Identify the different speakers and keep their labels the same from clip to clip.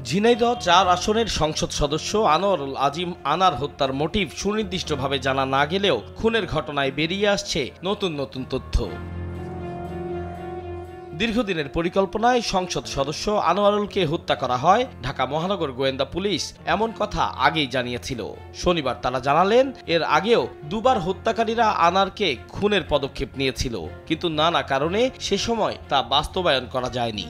Speaker 1: ঝিনাইদহ ৪ আসনের সংসদ সদস্য আনোয়ারুল আজিম আনার হত্যার মোটিভ সুনির্দিষ্টভাবে জানা না গেলেও খুনের ঘটনায় বেরিয়ে আসছে নতুন নতুন তথ্য। দীর্ঘদিনের পরিকল্পনায় সংসদ সদস্য আনোয়ারুলকে হত্যা করা হয় ঢাকা মহানগর গোয়েন্দা পুলিশ এমন কথা আগেই জানিয়েছিল। শনিবার তারা জানালেন এর আগেও দুবার হত্যাকারীরা আনারকে খুনের পদক্ষেপ নিয়েছিল, কিন্তু নানা কারণে সে সময় তা বাস্তবায়ন করা যায়নি।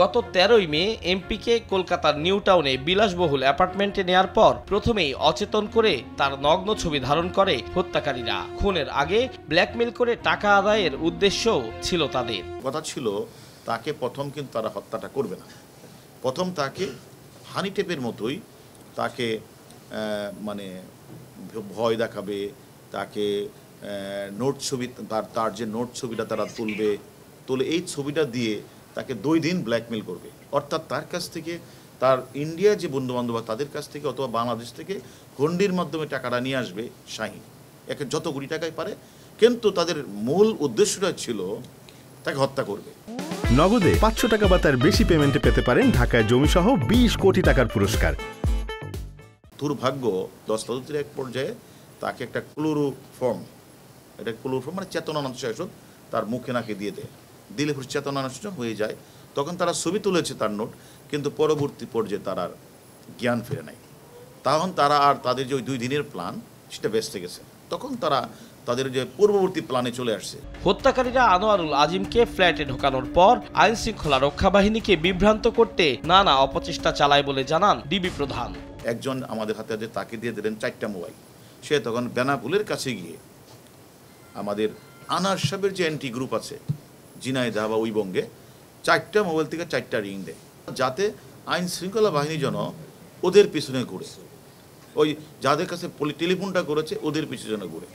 Speaker 1: গত ১৩ই মে এমপিকে কলকাতার নিউ টাউনে বিলাসবহুল অ্যাপার্টমেন্টে নেয়ার পর প্রথমেই অচেতন করে তার নগ্ন ছবি ধারণ করে হত্যাকারীরা। খুনের আগে ব্ল্যাকমেল করে টাকা আদায়ের উদ্দেশ্য ছিল তাদের।
Speaker 2: কথা ছিল তাকে প্রথম কিন্তু তারা হত্যাটা করবে না, প্রথম তাকে হানি টেপের মতোই তাকে মানে ভয় দেখাবে, তাকে নোট ছবি তার যে নোট ছবিটা তারা তুলে এই ছবিটা দিয়ে তাকে 2 দিন ব্ল্যাকমেল করবে। অর্থাৎ তার কাছ থেকে তার ইন্ডিয়া যে বন্ধুবান্ধব তাদের কাছ থেকে অথবা বাংলাদেশ থেকে হুন্ডির মাধ্যমে টাকাটা নিয়ে আসবে শাহীন, একে যত কোটি টাকায় পারে, কিন্তু তাদের মূল উদ্দেশ্যটা ছিল তাকে হত্যা করবে।
Speaker 3: নগদে 500 টাকা বা তার বেশি পেমেন্টে পেতে পারেন ঢাকায় জমিসহ 20 কোটি টাকার পুরস্কার।
Speaker 2: দুর্ভাগ্য দস্তাবেজের এক পর্যায়ে তাকে একটা ক্লোরোফর্ম মানে চেতনানাশক ঔষধ তার মুখে নাকে দিয়ে দেয়, দিলে চেতনানাশক হয়ে যায়। তখন তারা ছবি তুলেছে তার নোট, কিন্তু পরবর্তী পর্যায়ে তার আর জ্ঞান ফিরে নাই। তখন তারা আর তাদের যে ওই 2 দিনের প্ল্যান সেটা বেঁচে গেছে, তখন তারা তাদের যে পূর্ববর্তী প্ল্যানে চলে আসছে।
Speaker 1: হত্যাকারীরা আনোয়ারুল আজিমকে ফ্ল্যাটে ঢোকানোর পর আইন শৃঙ্খলা রক্ষা বাহিনীকে বিভ্রান্ত করতে নানা অপচেষ্টা চালায় বলে জানান ডিবি প্রধান।
Speaker 2: একজন আমাদের হাতে যে তাকে দিয়ে দিলেন 4টা মোবাইল, সে তখন বেনাপুলের কাছে গিয়ে আমাদের আনার সাহেবের যে অ্যান্টি গ্রুপ আছে ঝিনাইদহ বা ওই বঙ্গে 4টা মোবাইল থেকে 4টা রিং দেয়, যাতে আইন শৃঙ্খলা বাহিনী যেন ওদের পিছনে ঘুরে, ওই যাদের কাছে টেলিফোনটা করেছে ওদের পিছনে ঘুরে,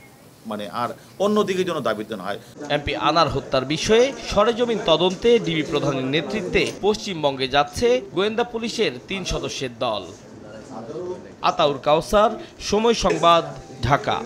Speaker 2: মানে আর অন্যদিকে যেন দাবিতে না হয়।
Speaker 1: এমপি আনার হত্যার বিষয়ে সরেজমিন তদন্তে ডিবি প্রধানের নেতৃত্বে পশ্চিমবঙ্গে যাচ্ছে গোয়েন্দা পুলিশের 3 সদস্যের দল। আতাউর কাউসার, সময় সংবাদ, ঢাকা।